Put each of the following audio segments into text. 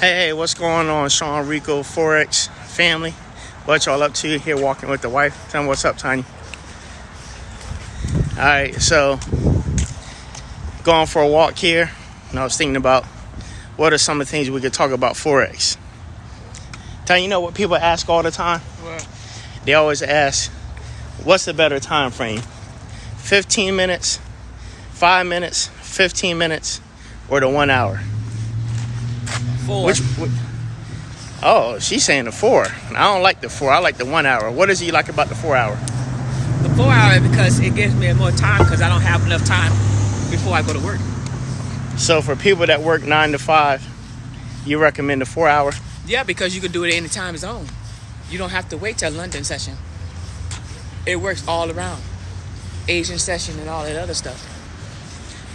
Hey, what's going on, Sean Rico Forex family? What y'all up to here walking with the wife? Tell me what's up, Tiny. All right, so going for a walk here, and I was thinking about what are some of the things we could talk about Forex. Tiny, you know what people ask all the time? What? They always ask, what's the better time frame? 15 minutes, 5 minutes, 15 minutes, or the 1 hour? 4. Oh, she's saying the 4. I don't like the 4. I like the 1 hour. What does he like about the 4 hour? The 4 hour because it gives me more time because I don't have enough time before I go to work. So for people that work 9 to 5, you recommend the 4 hour? Yeah, because you can do it any time zone. You don't have to wait till London session. It works all around. Asian session and all that other stuff.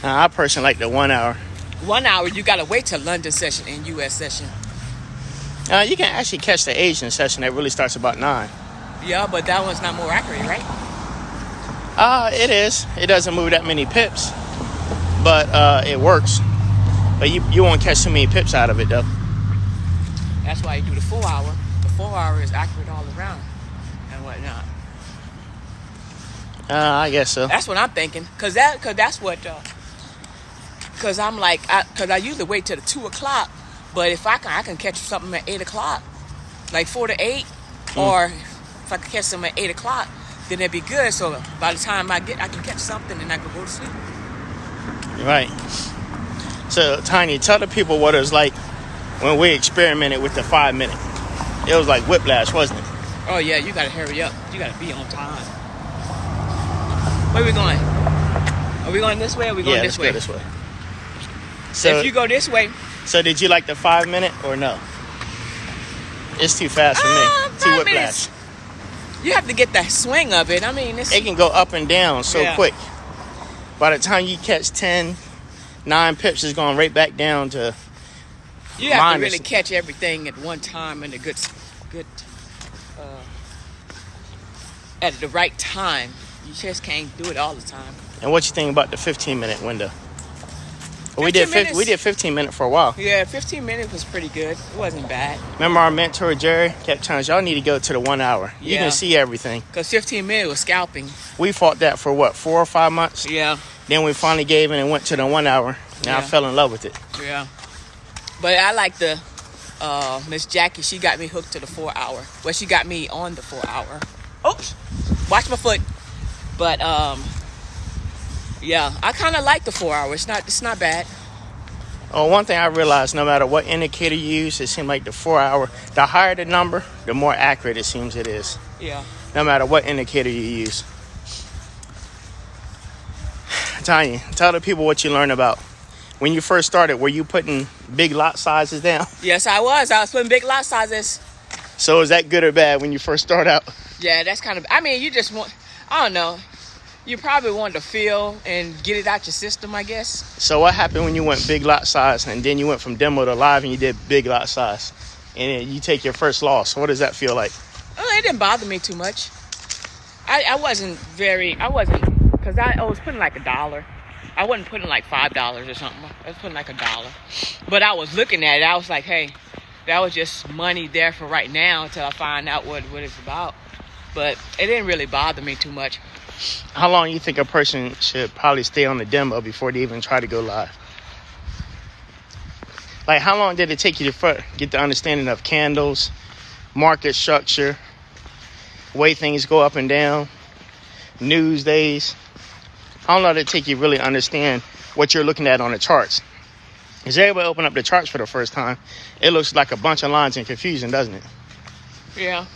I personally like the 1 hour. 1 hour, you got to wait till London session and U.S. session. You can actually catch the Asian session that really starts about 9. Yeah, but that one's not more accurate, right? It is. It doesn't move that many pips, but it works. But you won't catch too many pips out of it, though. That's why you do the 4 hour. The 4 hour is accurate all around and whatnot. I guess so. That's what I'm thinking. Because that's what... Because I'm like... Because I usually wait till the 2 o'clock. But if I can catch something at 8 o'clock. Like 4 to 8. Or if I can catch something at 8 o'clock, then it'd be good. So by the time I can catch something and I can go to sleep. Right. So, Tiny, tell the people what it was like when we experimented with the 5 minute. It was like whiplash, wasn't it? Oh, yeah. You got to hurry up. You got to be on time. Where are we going? Are we going this way or are we going this way? Yeah, let's go this way. So if you go this way... So did you like the 5 minute or no? It's too fast for me. Too whiplash. Minutes. You have to get the swing of it. I mean, it can go up and down so quick. By the time you catch 10, 9 pips is going right back down to you have to really catch everything at one time and at the right time. You just can't do it all the time. And what you think about the 15-minute window? We did 15 minutes for a while. Yeah, 15 minutes was pretty good. It wasn't bad. Remember our mentor, Jerry, kept telling us, y'all need to go to the 1 hour. You can see everything. Because 15 minutes was scalping. We fought that for, 4 or 5 months? Yeah. Then we finally gave in and went to the 1 hour. Now I fell in love with it. Yeah. But I like the Miss Jackie. She got me hooked to the 4 hour. Well, she got me on the 4 hour. Oops. Watch my foot. But, yeah, I kind of like the 4 hour. It's not bad. Oh, one thing I realized, no matter what indicator you use, it seems like the 4 hour, the higher the number, the more accurate it seems it is. Yeah. No matter what indicator you use. Tanya, tell the people what you learned about. When you first started, were you putting big lot sizes down? Yes, I was. I was putting big lot sizes. So is that good or bad when you first start out? Yeah, that's kind of... I mean, you just want... I don't know. You probably want to feel and get it out your system, I guess. So what happened when you went big lot size and then you went from demo to live and you did big lot size? And then you take your first loss. What does that feel like? Oh, it didn't bother me too much. I wasn't... Because I was putting like $1. I wasn't putting like $5 or something. I was putting like $1. But I was looking at it. I was like, hey, that was just money there for right now until I find out what it's about. But it didn't really bother me too much. How long do you think a person should probably stay on the demo before they even try to go live? Like, how long did it take you to get the understanding of candles, market structure, way things go up and down, news days? How long did it take you to really understand what you're looking at on the charts? Because everybody open up the charts for the first time, it looks like a bunch of lines and confusion, doesn't it? Yeah.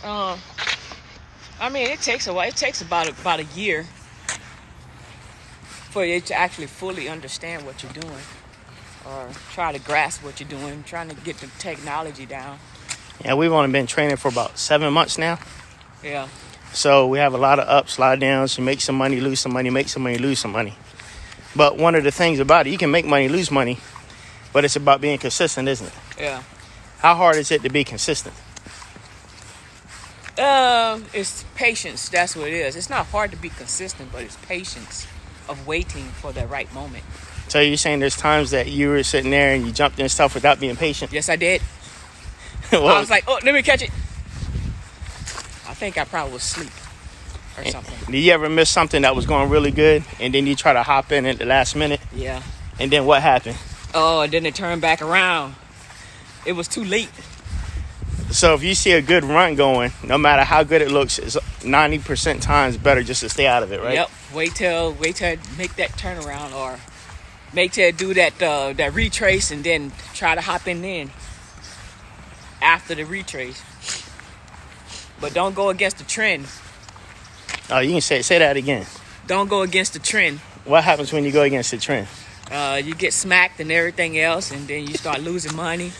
I mean, it takes a while. It takes about a year for you to actually fully understand what you're doing or try to grasp what you're doing, trying to get the technology down. Yeah, we've only been training for about 7 months now. Yeah. So we have a lot of ups, a lot of downs. You make some money, lose some money, make some money, lose some money. But one of the things about it, you can make money, lose money, but it's about being consistent, isn't it? Yeah. How hard is it to be consistent? It's patience. That's what it is. It's not hard to be consistent, but it's patience of waiting for the right moment. So you're saying there's times that you were sitting there and you jumped in stuff without being patient? Yes, I did. Well, I was like, oh, let me catch it. I think I probably was asleep or something. Did you ever miss something that was going really good, and then you try to hop in at the last minute? Yeah. And then what happened? Oh, and then it turned back around. It was too late. So if you see a good run going, no matter how good it looks, it's 90% times better just to stay out of it, right? Yep. Wait till it make that turnaround, or make till it do that retrace, and then try to hop in then after the retrace. But don't go against the trend. Oh, you can say that again. Don't go against the trend. What happens when you go against the trend? You get smacked and everything else, and then you start losing money.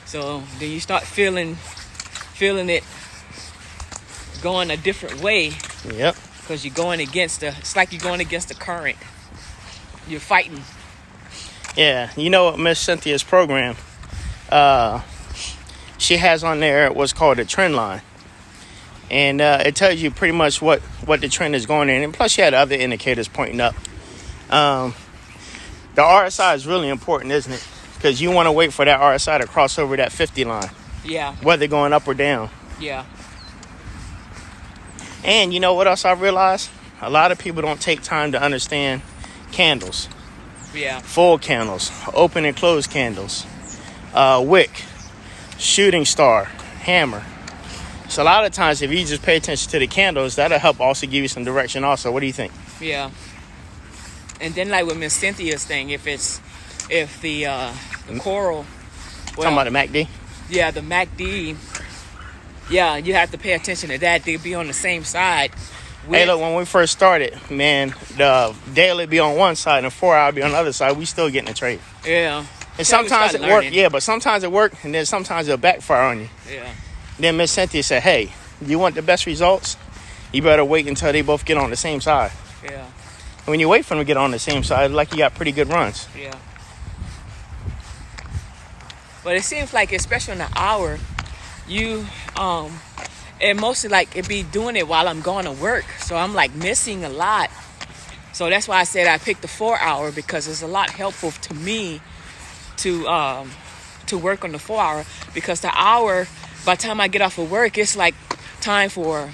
So then you start feeling it going a different way. Yep. Because you're going against it's like you're going against the current. You're fighting. Yeah. You know what, Miss Cynthia's program, she has on there what's called a trend line. And it tells you pretty much what the trend is going in. And plus, she had other indicators pointing up. The RSI is really important, isn't it? Because you want to wait for that RSI to cross over that 50 line. Yeah. Whether going up or down. Yeah. And you know what else I realized? A lot of people don't take time to understand candles. Yeah. Full candles, open and closed candles, wick, shooting star, hammer. So a lot of times, if you just pay attention to the candles, that'll help also give you some direction also. What do you think? Yeah. And then like with Miss Cynthia's thing, if the coral, Talking about the MACD? Yeah, the MACD. Yeah, you have to pay attention to that. They'll be on the same side. Hey, look, when we first started, man, the daily be on one side and 4 hour be on the other side. We still getting a trade. Yeah. And sometimes it worked. Yeah, but sometimes it worked, and then sometimes it'll backfire on you. Yeah. Then Miss Cynthia said, hey, you want the best results? You better wait until they both get on the same side. Yeah. And when you wait for them to get on the same side, like you got pretty good runs. Yeah. But it seems like, especially in the hour, and mostly like it be doing it while I'm going to work. So I'm like missing a lot. So that's why I said I picked the 4 hour, because it's a lot helpful to me to work on the 4 hour, because the hour, by the time I get off of work, it's like time for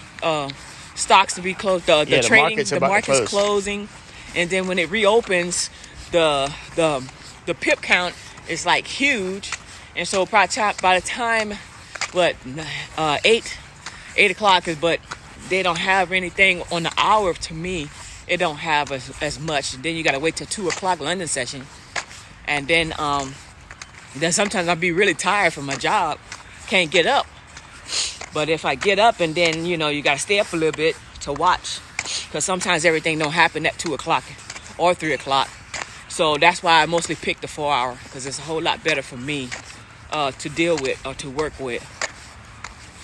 stocks to be closed, the trading, the market's closing, and then when it reopens, the pip count is like huge, and so by the time 8 o'clock is, but they don't have anything on the hour. To me, it don't have as much. And then you got to wait till 2 o'clock London session, and then sometimes I'll be really tired from my job, can't get up. But if I get up, and then you got to stay up a little bit to watch, because sometimes everything don't happen at 2 o'clock or 3 o'clock. So that's why I mostly pick the 4 hour, because it's a whole lot better for me to deal with or to work with.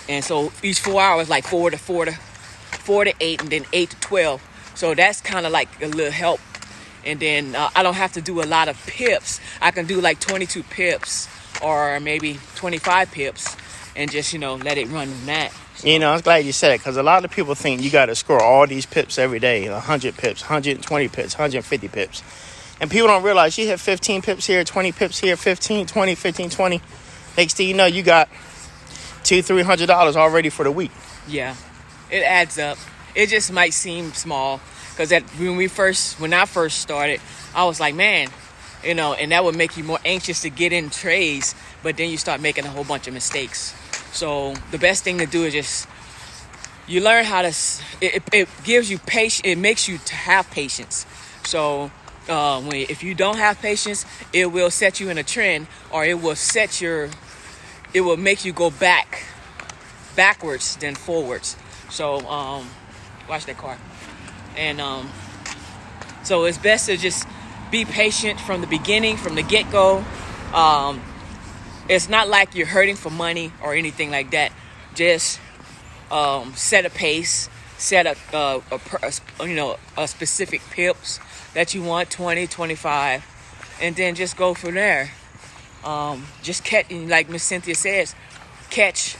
And so each 4 hours, like 4 to 8, and then 8 to 12. So that's kind of like a little help. And then I don't have to do a lot of pips. I can do like 22 pips or maybe 25 pips, and just let it run from that. So. I'm glad you said it, because a lot of people think you got to score all these pips every day, 100 pips, 120 pips, 150 pips. And people don't realize you hit 15 pips here, 20 pips here, 15, 20, 15, 20. Next thing you know, you got $200-$300 already for the week. Yeah, it adds up. It just might seem small, because when I first started, I was like, man, and that would make you more anxious to get in trades, but then you start making a whole bunch of mistakes. So the best thing to do is just, you learn how to, it gives you patience, it makes you to have patience. So if you don't have patience, it will set you in a trend, or it will make you go backwards than forwards. So watch that car. And so it's best to just be patient from the beginning, from the get-go. It's not like you're hurting for money or anything like that. Just set a pace, set a specific pips that you want, 20, 25, and then just go from there. Just catch, like Miss Cynthia says, catch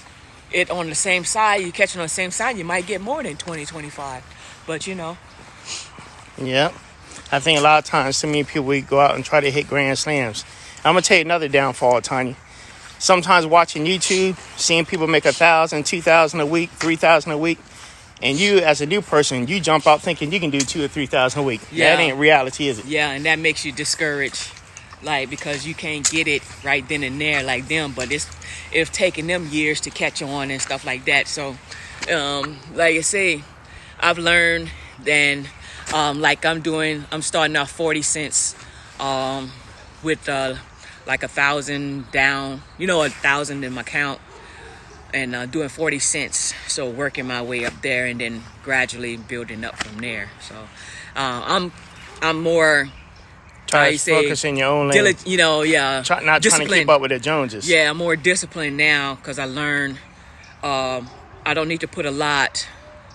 it on the same side. You catch it on the same side, you might get more than 20, 25. But Yeah. I think a lot of times, so many people, we go out and try to hit grand slams. I'm going to tell you another downfall, Tiny. sometimes watching YouTube, seeing people make 1,000, 2,000 a week, 3,000 a week, and you as a new person, you jump out thinking you can do 2,000 or 3,000 a week. Yeah. That ain't reality, is it? Yeah, and that makes you discouraged, like, because you can't get it right then and there like them. But it's taking them years to catch on and stuff like that. So, like I say, I've learned. Then, like I'm starting off 40 cents, with like 1,000 down, 1,000 in my account, and doing 40 cents. So working my way up there, and then gradually building up from there. So, I'm more. Trying to focus in your own lane. Yeah. Not trying to keep up with the Joneses. Yeah, I'm more disciplined now because I learned I don't need to put a lot,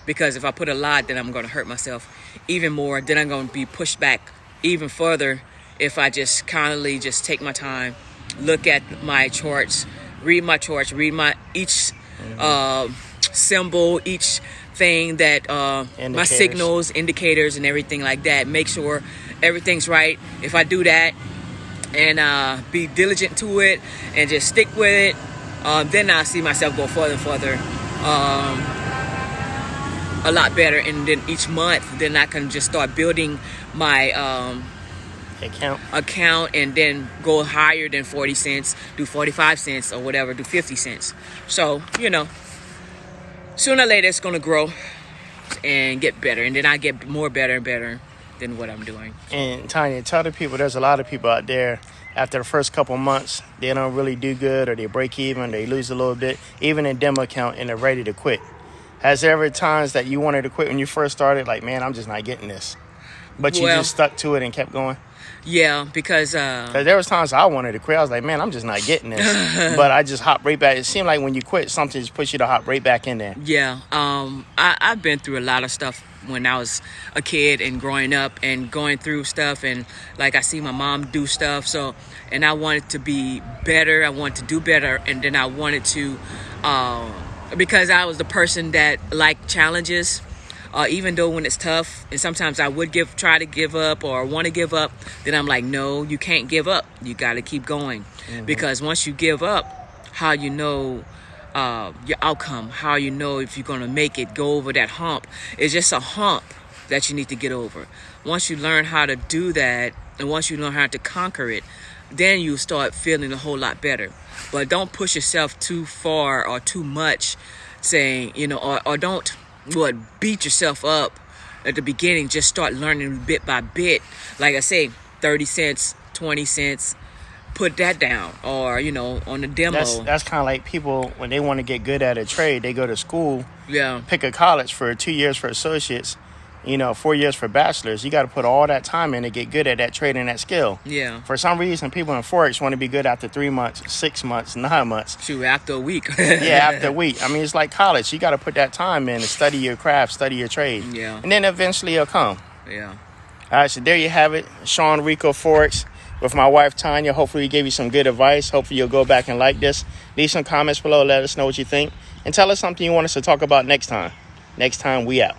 because if I put a lot, then I'm going to hurt myself even more. Then I'm going to be pushed back even further if I just kindly just take my time, look at my charts, read my each symbol, each thing that my signals, indicators, and everything like that. Make sure everything's right. If I do that and be diligent to it and just stick with it, then I see myself go further and further, a lot better. And then each month, then I can just start building my account, and then go higher than 40 cents, do 45 cents or whatever, do 50 cents. So, sooner or later it's going to grow and get better, and then I get more better and better than what I'm doing. And Tanya, tell the people, there's a lot of people out there, after the first couple months, they don't really do good, or they break even, they lose a little bit, even in demo account, and they're ready to quit. Has there ever times that you wanted to quit when you first started, like, man, I'm just not getting this, but you just stuck to it and kept going? Yeah, because there was times I wanted to quit. I was like, man, I'm just not getting this. But I just hopped right back. It seemed like when you quit, something just pushed you to hop right back in there. Yeah, I've been through a lot of stuff when I was a kid and growing up and going through stuff. And like I see my mom do stuff. So, and I wanted to be better. I wanted to do better. And then I wanted to, because I was the person that liked challenges. Even though when it's tough, and sometimes I would try to give up or want to give up, then I'm like, no, you can't give up. You got to keep going. Mm-hmm. Because once you give up, how you know your outcome, how you know if you're going to make it, go over that hump. It's just a hump that you need to get over. Once you learn how to do that, and once you learn how to conquer it, then you start feeling a whole lot better. But don't push yourself too far or too much, saying, or don't beat yourself up at the beginning. Just start learning bit by bit. Like I say, 30 cents, 20 cents, put that down. Or, on the demo. That's kind of like people, when they want to get good at a trade, they go to school, yeah, pick a college for 2 years for associates, 4 years for bachelors. You got to put all that time in to get good at that trade and that skill. Yeah. For some reason, people in Forex want to be good after 3 months, 6 months, 9 months. Shoot, after a week. Yeah, after a week. I mean, it's like college. You got to put that time in to study your craft, study your trade. Yeah. And then eventually it'll come. Yeah. All right, so there you have it. Sean Rico Forex with my wife, Tanya. Hopefully we gave you some good advice. Hopefully you'll go back and like this. Leave some comments below. Let us know what you think. And tell us something you want us to talk about next time. Next time, we out.